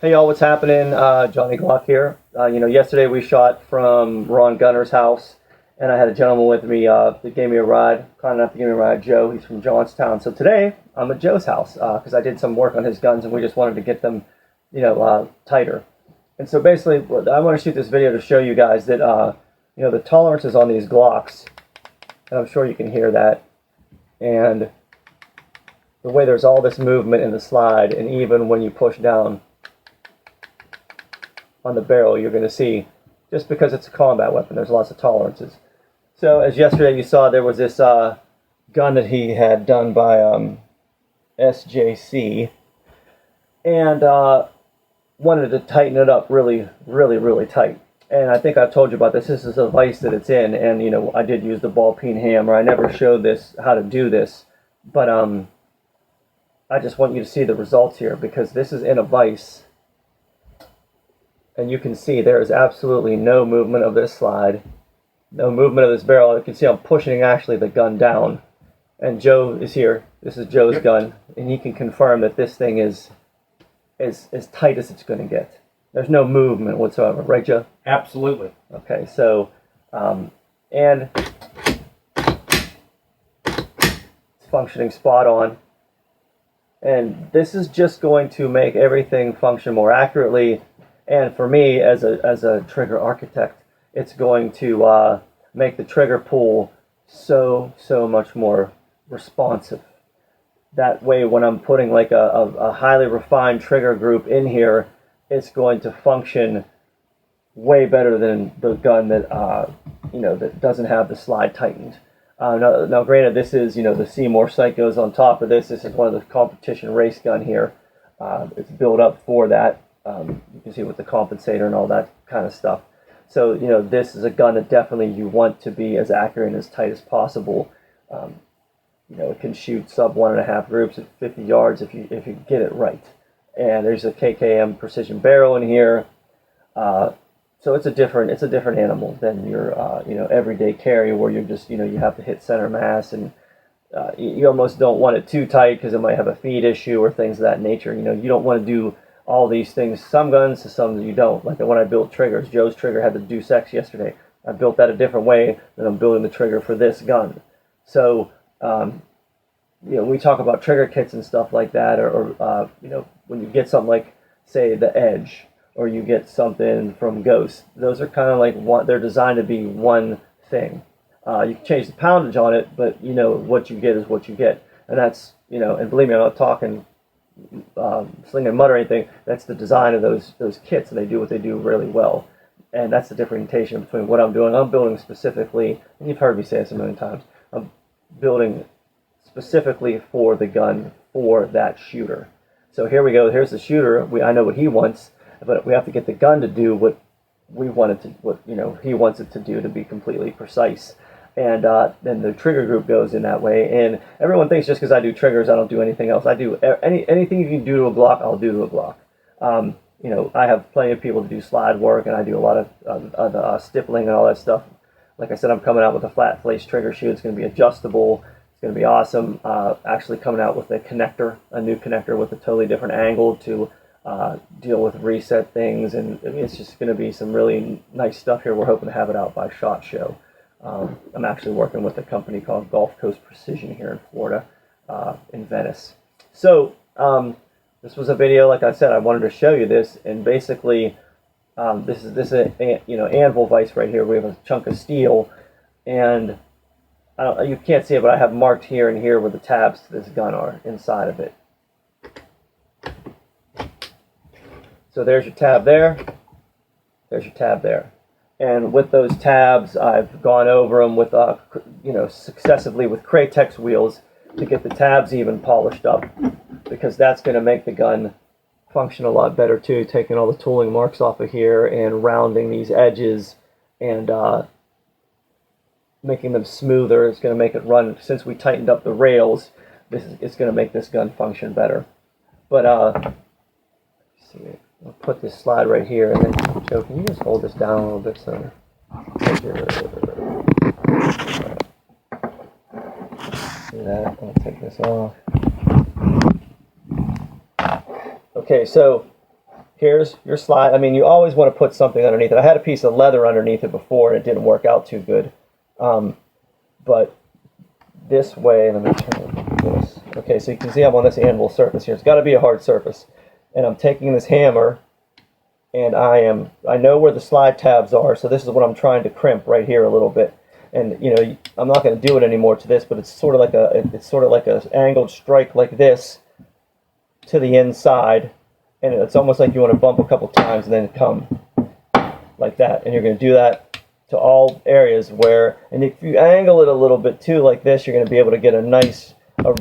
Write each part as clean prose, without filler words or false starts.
Hey y'all, what's happening? Johnny Glock here. Yesterday we shot from Ron Gunner's house, and I had a gentleman with me that gave me a ride, kind enough to give me a ride, Joe. He's from Johnstown. So today I'm at Joe's house because I did some work on his guns, and we just wanted to get them, tighter. And so basically, I want to shoot this video to show you guys that, the tolerances on these Glocks, and I'm sure you can hear that, and the way there's all this movement in the slide, and even when you push down on the barrel, you're going to see, just because it's a combat weapon, there's lots of tolerances. So as yesterday you saw, there was this gun that he had done by SJC, and wanted to tighten it up really, really, really tight. And I think I've told you about this. This is a vise that it's in, and I did use the ball peen hammer. I never showed this, how to do this, but I just want you to see the results here, because this is in a vise. And you can see there is absolutely no movement of this slide, no movement of this barrel. You can see I'm pushing actually the gun down. And Joe is here. This is Joe's gun. And he can confirm that this thing is as tight as it's going to get. There's no movement whatsoever. Right, Joe? Absolutely. Okay, so, and it's functioning spot on. And this is just going to make everything function more accurately. And for me, as a trigger architect, it's going to make the trigger pull so much more responsive. That way, when I'm putting like a highly refined trigger group in here, it's going to function way better than the gun that that doesn't have the slide tightened. Now, granted, this is the Seymour sight goes on top of this. This is one of the competition race gun here. It's built up for that. You can see with the compensator and all that kind of stuff. So this is a gun that definitely you want to be as accurate and as tight as possible. It can shoot sub 1.5 groups at 50 yards if you get it right. And there's a KKM precision barrel in here. So it's a different animal than your everyday carry, where you're just you have to hit center mass, and you almost don't want it too tight because it might have a feed issue or things of that nature. You don't want to do all these things. Some guns to some you don't. Like when I built triggers, Joe's trigger had the Deuce X yesterday. I built that a different way than I'm building the trigger for this gun. So we talk about trigger kits and stuff like that, or when you get something like, say, the Edge, or you get something from Ghost, those are kind of like they're designed to be one thing. You can change the poundage on it, but what you get is what you get, and that's and believe me, I'm not talking sling and mud or anything. That's the design of those kits, and they do what they do really well. And that's the differentiation between what I'm doing. I'm building specifically, and you've heard me say this a million times, I'm building specifically for the gun, for that shooter. So here we go. Here's the shooter. I know what he wants, but we have to get the gun to do what we want it to, what he wants it to do, to be completely precise. And then the trigger group goes in that way. And everyone thinks just because I do triggers, I don't do anything else. I do anything you can do to a Glock, I'll do to a Glock. I have plenty of people to do slide work, and I do a lot of stippling and all that stuff. Like I said, I'm coming out with a flat face trigger shoe. It's going to be adjustable. It's going to be awesome. Actually coming out with a new connector with a totally different angle to deal with reset things. And it's just going to be some really nice stuff here. We're hoping to have it out by SHOT Show. I'm actually working with a company called Gulf Coast Precision here in Florida, in Venice. So this was a video, like I said, I wanted to show you this, and basically this is anvil vise right here. We have a chunk of steel, and you can't see it, but I have marked here and here where the tabs to this gun are inside of it. So there's your tab there. There's your tab there. And with those tabs, I've gone over them with, successively with Kratex wheels to get the tabs even polished up, because that's going to make the gun function a lot better too, taking all the tooling marks off of here and rounding these edges and making them smoother. It's going to make it run. Since we tightened up the rails, it's going to make this gun function better. But let's see. I'll put this slide right here, and then, Joe, can you just hold this down a little bit so do that. I'll take this off. Okay, so here's your slide. I mean, you always want to put something underneath it. I had a piece of leather underneath it before, and it didn't work out too good. But this way, let me turn this. Okay, so you can see I'm on this anvil surface here. It's got to be a hard surface. And I'm taking this hammer, and I know where the slide tabs are, so this is what I'm trying to crimp right here a little bit. And you know, I'm not going to do it anymore to this, but it's sort of like a angled strike like this to the inside, and it's almost like you want to bump a couple times and then come like that. And you're going to do that to all areas where, and if you angle it a little bit too like this, you're going to be able to get a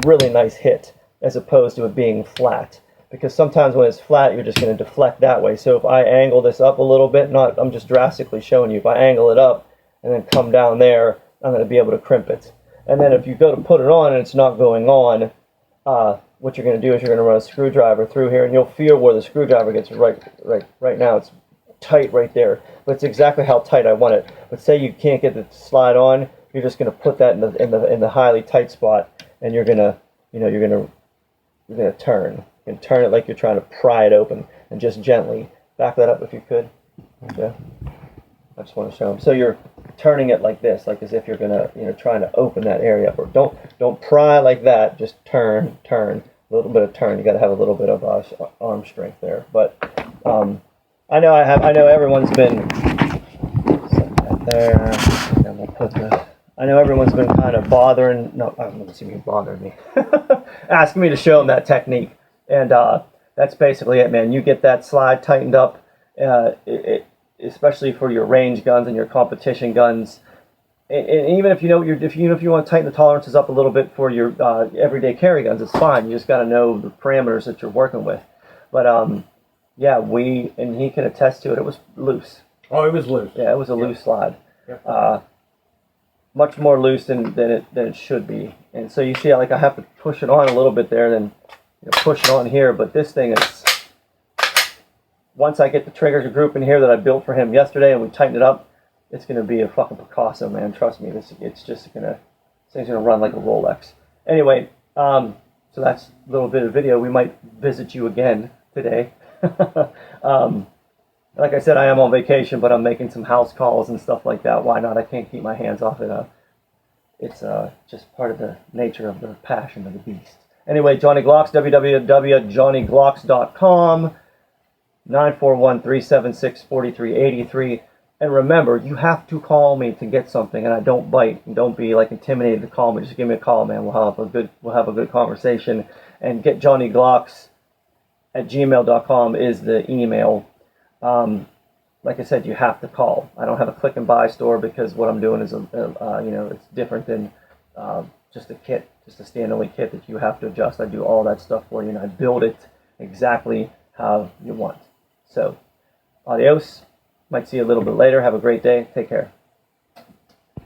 really nice hit as opposed to it being flat. Because sometimes when it's flat, you're just going to deflect that way. So if I angle this up a little bit, I'm just drastically showing you, if I angle it up and then come down there, I'm going to be able to crimp it. And then if you go to put it on and it's not going on, what you're going to do is you're going to run a screwdriver through here, and you'll feel where the screwdriver gets right now. It's tight right there, but it's exactly how tight I want it. But say you can't get it to slide on, you're just going to put that in the highly tight spot, and you're going to turn. You can turn it like you're trying to pry it open, and just gently back that up if you could. Okay. I just want to show them. So you're turning it like this, like as if you're gonna, trying to open that area up. Or don't pry like that. Just turn, a little bit of turn. You got to have a little bit of arm strength there. But I know everyone's been set that there. And we'll put this. I know everyone's been kind of bothering. No, I don't see me bothering me. Asking me to show them that technique. And that's basically it, man. You get that slide tightened up, especially for your range guns and your competition guns. And even if you know if you want to tighten the tolerances up a little bit for your everyday carry guns, it's fine. You just got to know the parameters that you're working with. But yeah, and he can attest to it. It was loose. Oh, it was loose. Yeah, it was a loose slide. Yep. Much more loose than it should be. And so you see, like I have to push it on a little bit there, then push it on here. But this thing is, once I get the triggers group in here that I built for him yesterday and we tighten it up, it's going to be a fucking Picasso, man. Trust me. It's just going to, this thing's going to run like a Rolex. Anyway, so that's a little bit of video. We might visit you again today. Like I said, I am on vacation, but I'm making some house calls and stuff like that. Why not? I can't keep my hands off it. It's just part of the nature of the passion of the beast. Anyway, Johnny Glocks, www.johnnyglocks.com, 941-376-4383. And remember, you have to call me to get something, and I don't bite. And don't be like intimidated to call me. Just give me a call, man. We'll have a good conversation. And get Johnny Glocks at gmail.com is the email. Like I said, you have to call. I don't have a click and buy store because what I'm doing is it's different than just a kit, just a standalone kit that you have to adjust. I do all that stuff for you, and I build it exactly how you want. So, adios. Might see you a little bit later. Have a great day. Take care.